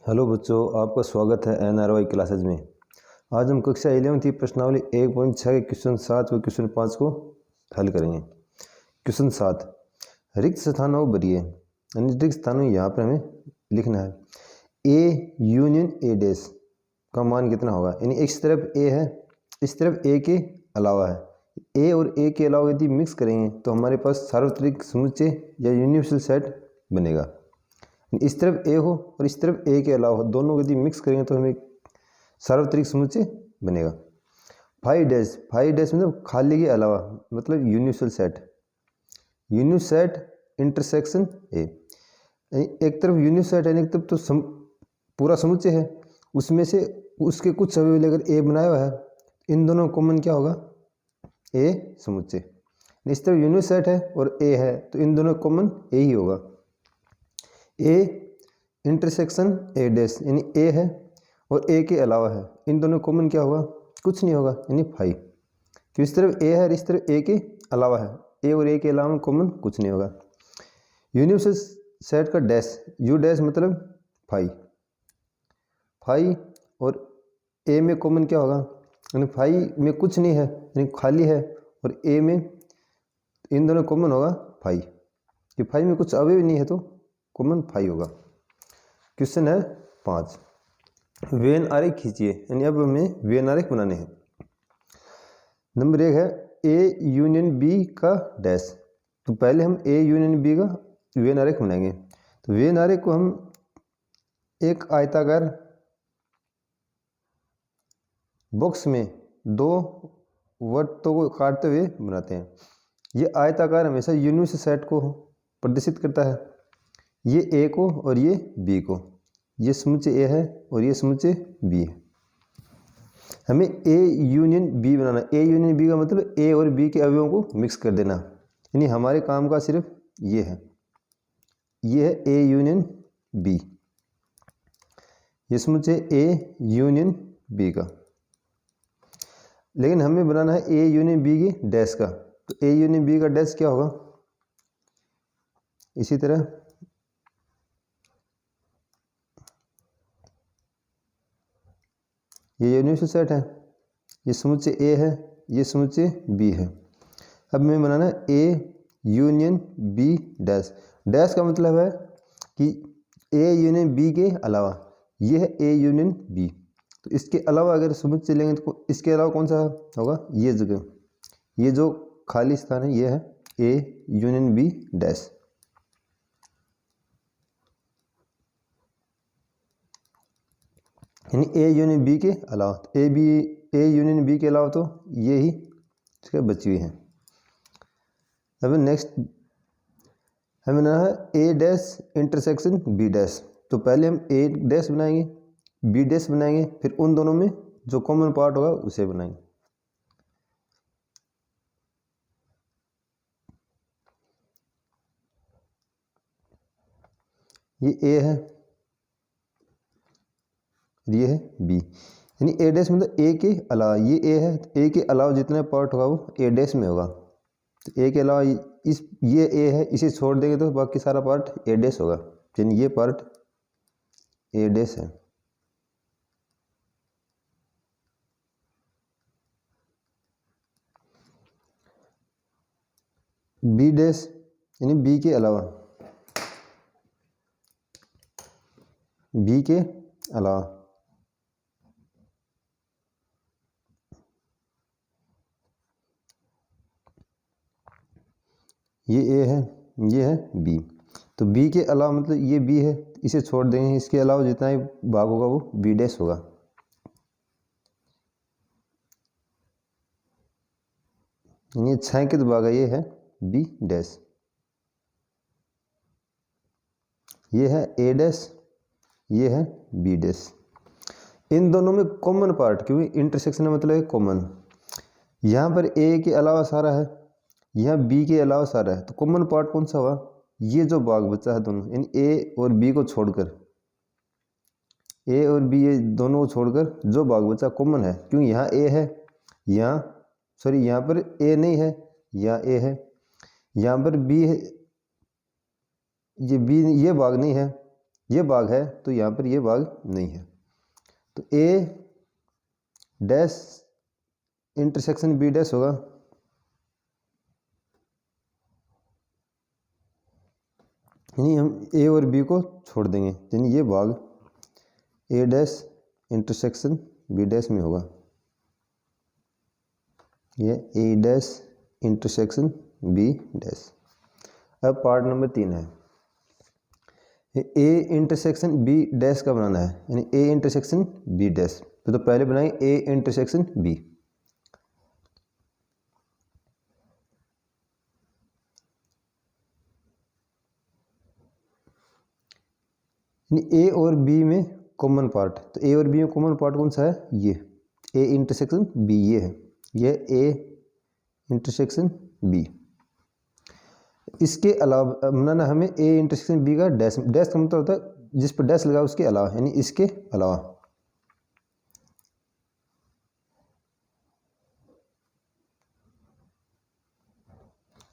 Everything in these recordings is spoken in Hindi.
हेलो बच्चों, आपका स्वागत है NRY क्लासेज में। आज हम कक्षा 11 की प्रश्नावली 1.6 के क्वेश्चन 7 व क्वेश्चन 5 को हल करेंगे। क्वेश्चन 7, रिक्त स्थानों को भरिए। यानी रिक्त स्थानों यहाँ पर हमें लिखना है ए यूनियन ए डैश का मान कितना होगा। यानी इस तरफ ए है, इस तरफ ए के अलावा है। ए और ए के अलावा यदि मिक्स करेंगे तो हमारे पास सार्वत्रिक समुच्चय या यूनिवर्सल सेट बनेगा। इस तरफ ए हो और इस तरफ ए के अलावा हो, दोनों को यदि मिक्स करेंगे तो हमें सार्वत्रिक समुच्चय बनेगा। 5 डैश मतलब खाली के अलावा, मतलब universal set. Universal set intersection A, एक तरफ यूनिवर्सल सेट है, एक तरफ तो पूरा समुच्चय है, उसमें से उसके कुछ अवयव लेकर ए बनाया हुआ है। इन दोनों कॉमन क्या होगा? ए समुच्चय। इस तरफ यूनिवर्सल सेट है और ए है, तो इन दोनों कॉमन ए ही होगा। ए इंटरसेक्शन ए डैश, यानी ए है और ए के अलावा है, इन दोनों कॉमन क्या होगा? कुछ नहीं होगा, यानी 5। तो इस तरफ ए है और इस तरफ ए के अलावा है, ए और ए के अलावा कॉमन कुछ नहीं होगा। यूनिवर्सल सेट का डैश, यू डैश मतलब 5 और ए में कॉमन क्या होगा? यानी 5 में कुछ नहीं है, यानी खाली है, और ए में इन दोनों कॉमन होगा 5, कि 5 में कुछ अवयव नहीं है तो कॉमन 5 होगा। क्वेश्चन है 5, वेन आरेख खींचिए। यानी अब हमें वेन आरेख बनाने हैं। नंबर 1 है ए यूनियन बी का डैश। तो पहले हम ए यूनियन बी का वेन आरेख बनाएंगे। तो वेन आरेख को हम एक आयताकार बॉक्स में दो वृत्तों को काटते हुए बनाते हैं। ये आयताकार हमेशा यूनिवर्सल सेट को प्रदर्शित करता है, ये ए को और ये बी को। ये समुच्चय ए है और ये समुच्चय बी है। हमें ए यूनियन बी बनाना। ए यूनियन बी का मतलब ए और बी के अवयवों को मिक्स कर देना। यानी हमारे काम का सिर्फ ये है ए यूनियन बी, ये समुच्चय ए यूनियन बी का। लेकिन हमें बनाना है ए यूनियन बी की डैश का। तो ए यूनियन बी का डैश क्या होगा? इसी तरह ये यूनिवर्सल सेट है, ये समुच्चय ए है, ये समुच्चय बी है। अब हमें बनाना है A union B dash. Dash का मतलब है कि ए यूनियन बी के अलावा, ये है ए यूनियन बी। तो इसके अलावा अगर समुच्चय लेंगे तो इसके अलावा कौन सा होगा? ये जगह, ये जो खाली स्थान है, ये है ए यूनियन बी डैश। यानी ए यूनियन बी के अलावा, ए यूनियन बी के अलावा तो ये ही इसके बची हुई है। अब नेक्स्ट हमें ना है ए डैश इंटरसेक्शन बी डैश। तो पहले हम ए डैश बनाएंगे, बी डैश बनाएंगे, फिर उन दोनों में जो कॉमन पार्ट होगा उसे बनाएंगे। ये ए है, ये है बी। यानी ए डैश मतलब ए के अलावा, ये ए है, ए के अलावा जितना पार्ट होगा वो ए डैश में होगा। तो ए के अलावा ये ए है, इसे छोड़ देंगे तो बाकी सारा पार्ट ए डैश होगा। यानी ये पार्ट ए डैश है। बी डैश यानी बी के अलावा, बी के अलावा ये ए है, ये है बी। तो बी के अलावा मतलब ये बी है, इसे छोड़ देंगे, इसके अलावा जितना ही भाग होगा वो बी डैश होगा। यानी 6 के भाग है, ये है बी डैश, ये है ए डैश, ये है बी डैश। इन दोनों में कॉमन पार्ट, क्योंकि इंटरसेक्शन में मतलब है कॉमन। यहाँ पर ए के अलावा सारा है, यहाँ बी के अलावा सारा है, तो कॉमन पार्ट कौन सा हुआ? ये जो भाग बचा है दोनों, यानी ए और बी को छोड़कर, ए और बी ये दोनों को छोड़कर जो भाग बचा कॉमन है। क्योंकि यहाँ ए है, यहाँ पर ए नहीं है, यहाँ ए है, यहाँ पर बी है, ये बी, ये भाग नहीं है, ये भाग है तो यहाँ पर ये भाग नहीं है। तो ए डैश इंटरसेक्शन बी डैश होगा, यानी हम ए और बी को छोड़ देंगे, यानी ये भाग ए डैश इंटरसेक्शन बी डैश में होगा, ये A dash intersection B dash. अब पार्ट नंबर 3 है, ए इंटरसेक्शन बी डैश का बनाना है, यानी ए इंटरसेक्शन बी डैश। तो पहले बनाएंगे ए इंटरसेक्शन बी। ए और बी में कॉमन पार्ट, तो ए और बी में कॉमन पार्ट कौन सा है, ये ए इंटरसेक्शन बी, ये है, ये ए इंटरसेक्शन बी। इसके अलावा बनाना हमें ए इंटरसेक्शन बी का डैश, डैश का मतलब होता है जिस पर डैश लगा उसके अलावा, यानी इसके अलावा।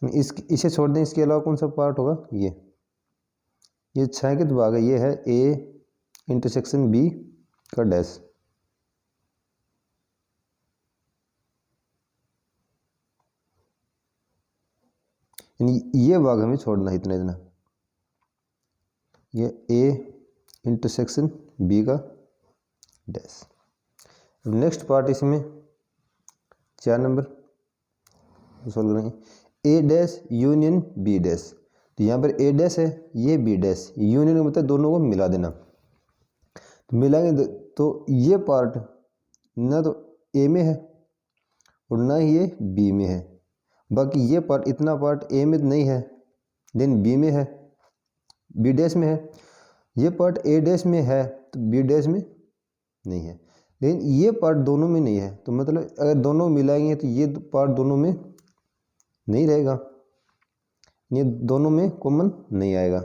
इसे छोड़ दें, इसके अलावा कौन सा पार्ट होगा, ये छायांकित भाग है, ये है ए इंटरसेक्शन बी का डैश। यानी ये भाग हमें छोड़ना है, इतना इतना, ये ए इंटरसेक्शन बी का डैश। नेक्स्ट पार्ट इसमें 4 नंबर सॉल्व करेंगे, ए डैश यूनियन बी डैश। तो यहाँ पर ए डैश है, ये बी डैश, यूनियन का मतलब दोनों को मिला देना। तो मिलाएंगे तो ये पार्ट ना तो ए में है और ना ही ये बी में है, बाकी ये पार्ट, इतना पार्ट ए में नहीं है लेकिन बी में है, बी डैश में है। ये पार्ट ए डैश में है तो बी डैश में नहीं है, लेकिन ये पार्ट दोनों में नहीं है। तो मतलब अगर दोनों मिलाएंगे तो ये पार्ट दोनों में नहीं रहेगा, ये दोनों में कॉमन नहीं आएगा।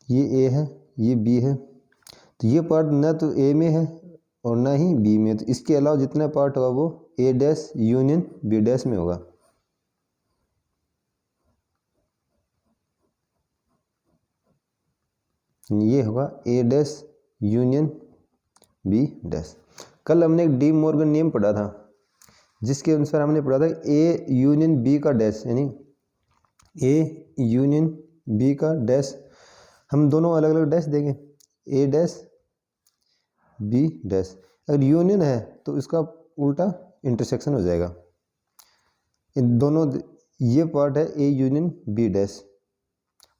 ये ए है, ये बी है, तो ये पार्ट ना तो ए में है और ना ही बी में, तो इसके अलावा जितना पार्ट होगा वो ए डैश यूनियन बी डैश में होगा। ये होगा ए डैश यूनियन बी डैश। कल हमने एक डी मॉर्गन नियम पढ़ा था, जिसके अनुसार हमने पढ़ा था ए यूनियन बी का डैश, यानी ए यूनियन बी का डैश हम दोनों अलग अलग डैश देंगे, ए डैश बी डैश। अगर यूनियन है तो इसका उल्टा इंटरसेक्शन हो जाएगा। इन दोनों, ये पार्ट है ए यूनियन बी डैश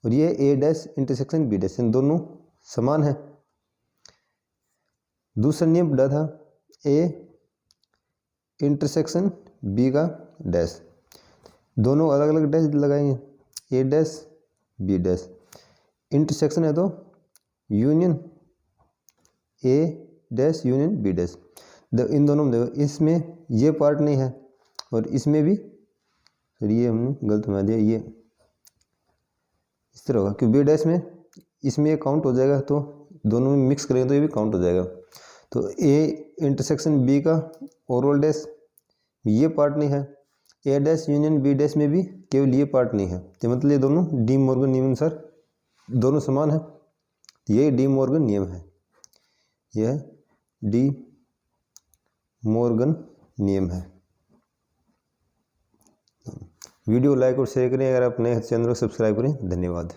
और ये A dash intersection B dash, इन दोनों समान है। दूसरा नियम पढ़ा था ए इंटरसेक्शन बी का डैश, दोनों अलग अलग डैश लगाएंगे, A dash B dash. Intersection है तो union A dash union B dash. इन दोनों में देखो, इसमें ये पार्ट नहीं है और इसमें भी, फिर ये हमने गलत बना दिया, ये इस तरह होगा कि बी डैश में इसमें ये काउंट हो जाएगा, तो दोनों में मिक्स करेंगे तो ये भी काउंट हो जाएगा। तो ए इंटरसेक्शन बी का ओवरऑल डैश, ये पार्ट नहीं है, ए डैश यूनियन बी डैश में भी केवल ये पार्ट नहीं है, तो मतलब ये दोनों डी मॉर्गन नियम अनुसार दोनों समान है, ये डी मॉर्गन नियम है, यह डी मॉर्गन नियम है। वीडियो लाइक और शेयर करें, अगर आप नए चैनल को सब्सक्राइब करें। धन्यवाद।